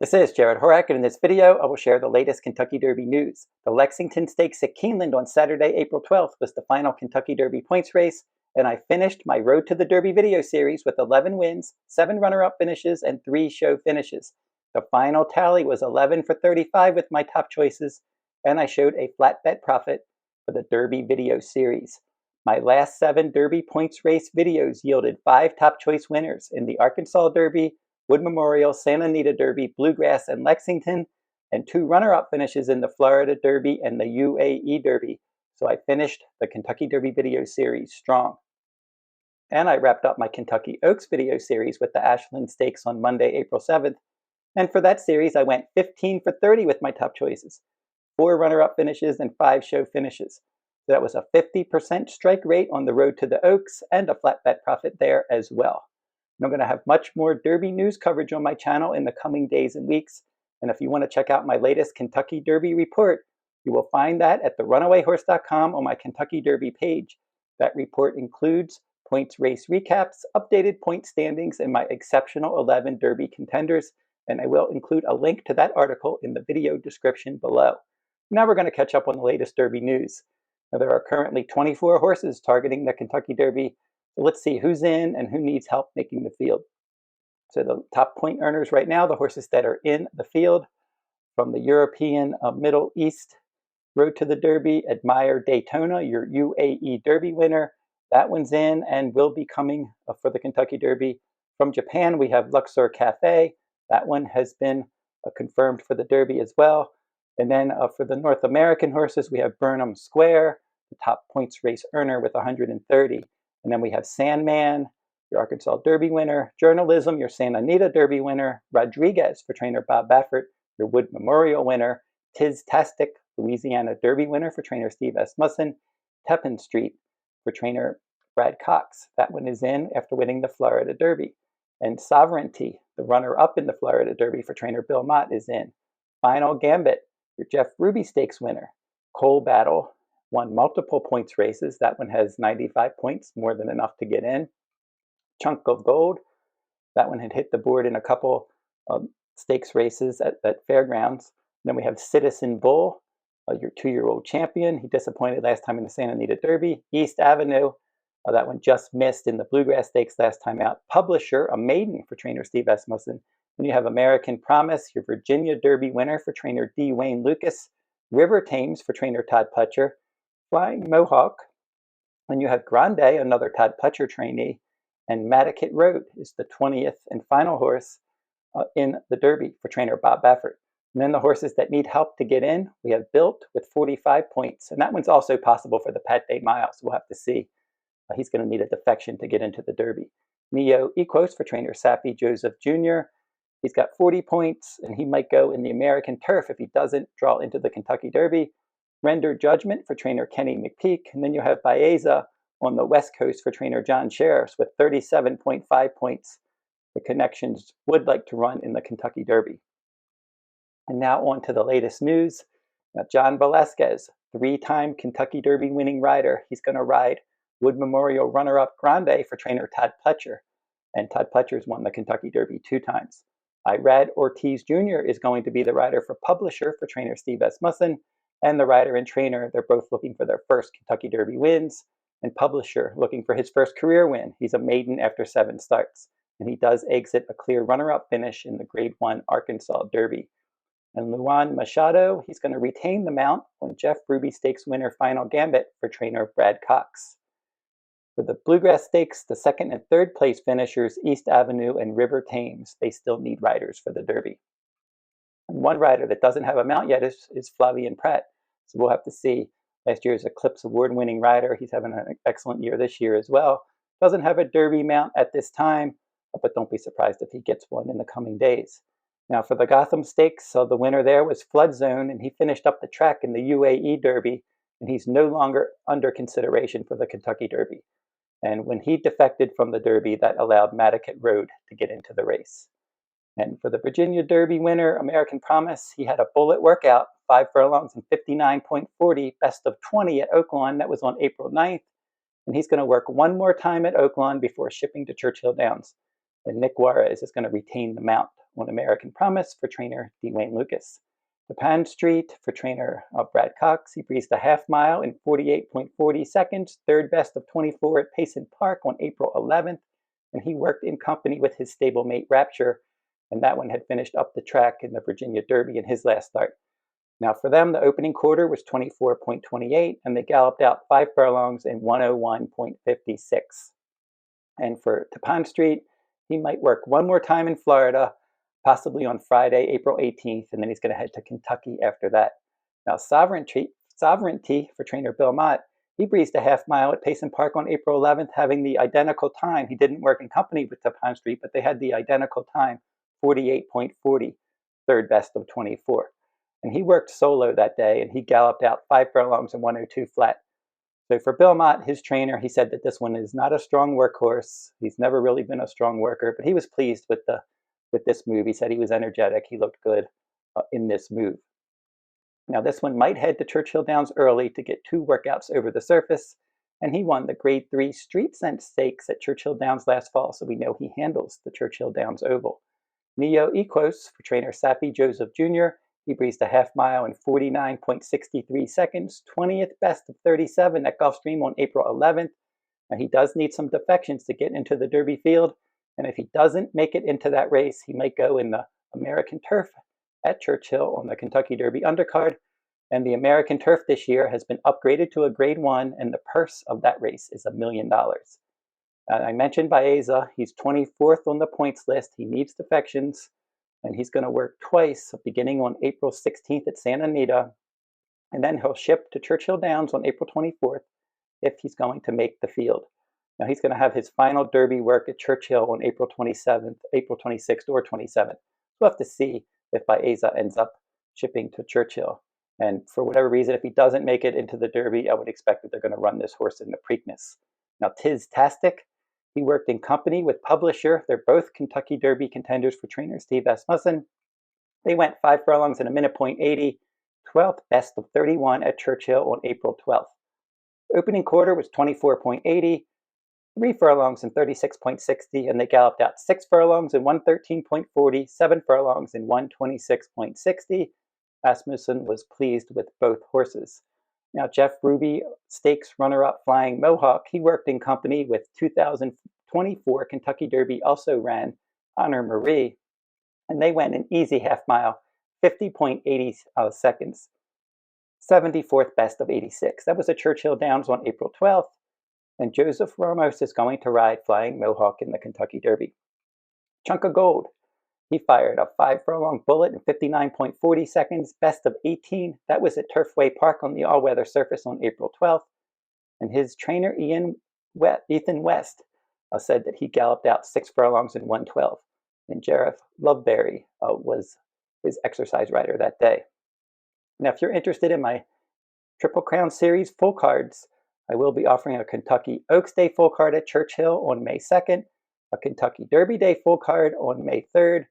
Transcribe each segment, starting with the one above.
This is Jarrod Horak, and in this video, I will share the latest Kentucky Derby news. The Lexington Stakes at Keeneland on Saturday, April 12th was the final Kentucky Derby points race, and I finished my Road to the Derby video series with 11 wins, 7 runner-up finishes, and 3 show finishes. The final tally was 11 for 35 with my top choices, and I showed a flat bet profit for the Derby video series. My last 7 Derby points race videos yielded 5 top choice winners in the Arkansas Derby, Wood Memorial, Santa Anita Derby, Bluegrass, and Lexington, and 2 runner-up finishes in the Florida Derby and the UAE Derby. So I finished the Kentucky Derby video series strong. And I wrapped up my Kentucky Oaks video series with the Ashland Stakes on Monday, April 7th. And for that series, I went 15 for 30 with my top choices, 4 runner-up finishes and 5 show finishes. So that was a 50% strike rate on the Road to the Oaks and a flat bet profit there as well. And I'm going to have much more Derby news coverage on my channel in the coming days and weeks. And if you want to check out my latest Kentucky Derby report, you will find that at therunawayhorse.com on my Kentucky Derby page. That report includes points race recaps, updated point standings, and my exceptional 11 Derby contenders. And I will include a link to that article in the video description below. Now we're going to catch up on the latest Derby news. Now, there are currently 24 horses targeting the Kentucky Derby. So let's see who's in and who needs help making the field. So the top point earners right now, the horses that are in the field from the European Middle East Road to the Derby, Admire Daytona, your UAE Derby winner. That one's in and will be coming for the Kentucky Derby. From Japan, we have Luxor Cafe. That one has been confirmed for the Derby as well. And then for the North American horses, we have Burnham Square, the top points race earner with 130. And then we have Sandman, your Arkansas Derby winner, Journalism, your Santa Anita Derby winner, Rodriguez for trainer Bob Baffert, your Wood Memorial winner, Tiztastic, Louisiana Derby winner for trainer Steve S. Musson, Tappan Street for trainer Brad Cox. That one is in after winning the Florida Derby. And Sovereignty, the runner-up in the Florida Derby for trainer Bill Mott, is in. Final Gambit, your Jeff Ruby Stakes winner. Coal Battle won multiple points races. That one has 95 points, more than enough to get in. Chunk of Gold, that one had hit the board in a couple stakes races at Fairgrounds. And then we have Citizen Bull, your 2-year-old champion. He disappointed last time in the Santa Anita Derby. East Avenue, that one just missed in the Bluegrass Stakes last time out. Publisher, a maiden for trainer Steve Asmussen. Then you have American Promise, your Virginia Derby winner for trainer D. Wayne Lucas. River Thames for trainer Todd Putcher. Flying Mohawk. And you have Grande, another Todd Putcher trainee. And Madaket Road is the 20th and final horse in the Derby for trainer Bob Baffert. And then the horses that need help to get in, we have Built with 45 points. And that one's also possible for the Pat Day Mile, so we'll have to see. He's going to need a defection to get into the Derby. Neoequos for trainer Safi Joseph Jr. He's got 40 points, and he might go in the American Turf if he doesn't draw into the Kentucky Derby. Render Judgment for trainer Kenny McPeak. And then you have Baeza on the West Coast for trainer John Sheriffs with 37.5 points. The connections would like to run in the Kentucky Derby. And now on to the latest news. Now, John Velasquez, 3-time Kentucky Derby winning rider. He's going to ride Wood Memorial runner-up Grande for trainer Todd Putcher. And Todd Putcher's won the Kentucky Derby 2 times. Irad Ortiz Jr. is going to be the rider for Publisher for trainer Steve S. Musson. And the rider and trainer, they're both looking for their first Kentucky Derby wins. And Publisher looking for his first career win. He's a maiden after 7 starts. And he does exit a clear runner-up finish in the Grade 1 Arkansas Derby. And Luan Machado, he's going to retain the mount on Jeff Ruby Stakes winner Final Gambit for trainer Brad Cox. For the Bluegrass Stakes, the 2nd and 3rd place finishers, East Avenue and River Thames, they still need riders for the Derby. And one rider that doesn't have a mount yet is Flavien Prat. So we'll have to see. Last year's Eclipse Award-winning rider. He's having an excellent year this year as well. Doesn't have a Derby mount at this time, but don't be surprised if he gets one in the coming days. Now for the Gotham Stakes, so the winner there was Flood Zone, and he finished up the track in the UAE Derby, and he's no longer under consideration for the Kentucky Derby. And when he defected from the Derby, that allowed Madaket Road to get into the race. And for the Virginia Derby winner, American Promise, he had a bullet workout, 5 furlongs and 59.40, best of 20 at Oaklawn. That was on April 9th. And he's going to work one more time at Oaklawn before shipping to Churchill Downs. And Nick Juarez is going to retain the mount on American Promise for trainer Dwayne Lucas. Tappan Street for trainer Brad Cox. He breezed a half mile in 48.40 seconds, third best of 24 at Payson Park on April 11th. And he worked in company with his stablemate Rapture, and that one had finished up the track in the Virginia Derby in his last start. Now for them, the opening quarter was 24.28, and they galloped out 5 furlongs in 101.56. And for Tappan Street, he might work one more time in Florida, possibly on Friday, April 18th, and then he's going to head to Kentucky after that. Now Sovereignty for trainer Bill Mott, he breezed a half mile at Payson Park on April 11th, having the identical time. He didn't work in company with Tappan Street, but they had the identical time, 48.40, third best of 24. And he worked solo that day, and he galloped out 5 furlongs and 102 flat. So for Bill Mott, his trainer, he said that this one is not a strong workhorse. He's never really been a strong worker, but he was pleased with this move. He said he was energetic. He looked good in this move. Now this one might head to Churchill Downs early to get 2 workouts over the surface, and he won the Grade 3 Street Scent Stakes at Churchill Downs last fall, so we know he handles the Churchill Downs Oval. Neoequos for trainer Sappy Joseph Jr., he breezed a half mile in 49.63 seconds, 20th best of 37 at Gulfstream on April 11th. Now he does need some defections to get into the Derby field, and if he doesn't make it into that race, he might go in the American Turf at Churchill on the Kentucky Derby undercard. And the American Turf this year has been upgraded to a Grade 1, and the purse of that race is $1 million. I mentioned Baeza. He's 24th on the points list. He needs defections, and he's going to work twice, beginning on April 16th at Santa Anita, and then he'll ship to Churchill Downs on April 24th if he's going to make the field. Now he's going to have his final Derby work at Churchill on April 27th, April 26th, or 27th. We'll have to see if Baeza ends up shipping to Churchill. And for whatever reason, if he doesn't make it into the Derby, I would expect that they're going to run this horse in the Preakness. Now Tiztastic, he worked in company with Publisher. They're both Kentucky Derby contenders for trainer Steve Asmussen. They went 5 furlongs in a minute .80, 12th best of 31 at Churchill on April 12th. Opening quarter was 24.80, 3 furlongs in 36.60, and they galloped out 6 furlongs in 113.40, 7 furlongs in 126.60. Asmussen was pleased with both horses. Now, Jeff Ruby, stakes runner-up Flying Mohawk, he worked in company with 2024 Kentucky Derby also ran Honor Marie, and they went an easy half mile, 50.80 seconds, 74th best of 86. That was at Churchill Downs on April 12th, and Joseph Ramos is going to ride Flying Mohawk in the Kentucky Derby. Chunk of Gold, he fired a 5 furlong bullet in 59.40 seconds, best of 18. That was at Turfway Park on the all-weather surface on April 12th. And his trainer, Ethan West, said that he galloped out 6 furlongs in 112. And Jarrod Horak was his exercise rider that day. Now, if you're interested in my Triple Crown Series full cards, I will be offering a Kentucky Oaks Day full card at Churchill on May 2nd, a Kentucky Derby Day full card on May 3rd,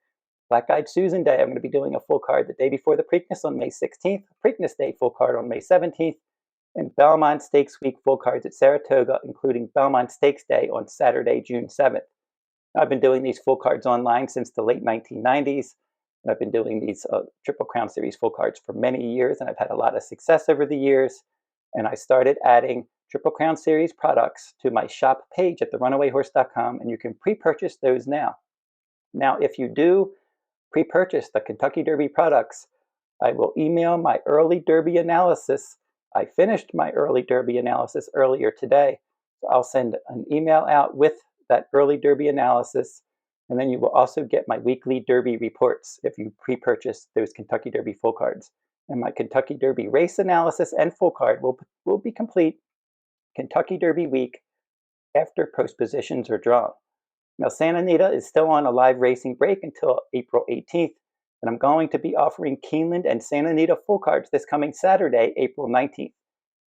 Black-Eyed Susan Day, I'm going to be doing a full card the day before the Preakness on May 16th, Preakness Day full card on May 17th, and Belmont Stakes Week full cards at Saratoga, including Belmont Stakes Day on Saturday, June 7th. I've been doing these full cards online since the late 1990s, and I've been doing these Triple Crown Series full cards for many years, and I've had a lot of success over the years, and I started adding Triple Crown Series products to my shop page at therunawayrhorse.com, and you can pre-purchase those now. Now, if you do pre-purchase the Kentucky Derby products, I will email my early Derby analysis. I finished my early Derby analysis earlier today. So I'll send an email out with that early Derby analysis, and then you will also get my weekly Derby reports if you pre-purchase those Kentucky Derby full cards. And my Kentucky Derby race analysis and full card will be complete Kentucky Derby week after post positions are drawn. Now, Santa Anita is still on a live racing break until April 18th, and I'm going to be offering Keeneland and Santa Anita full cards this coming Saturday, April 19th.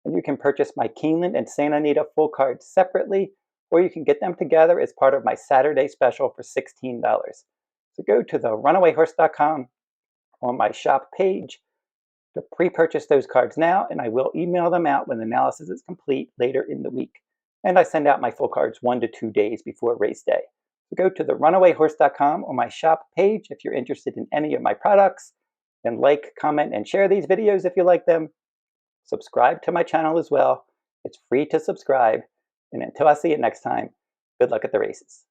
And you can purchase my Keeneland and Santa Anita full cards separately, or you can get them together as part of my Saturday special for $16. So go to therunawayrhorse.com on my shop page to pre-purchase those cards now, and I will email them out when the analysis is complete later in the week. And I send out my full cards 1 to 2 days before race day. Go to the runawayhorse.com or my shop page if you're interested in any of my products, and like, comment, and share these videos if you like them. Subscribe to my channel as well. It's free to subscribe. And until I see you next time, good luck at the races.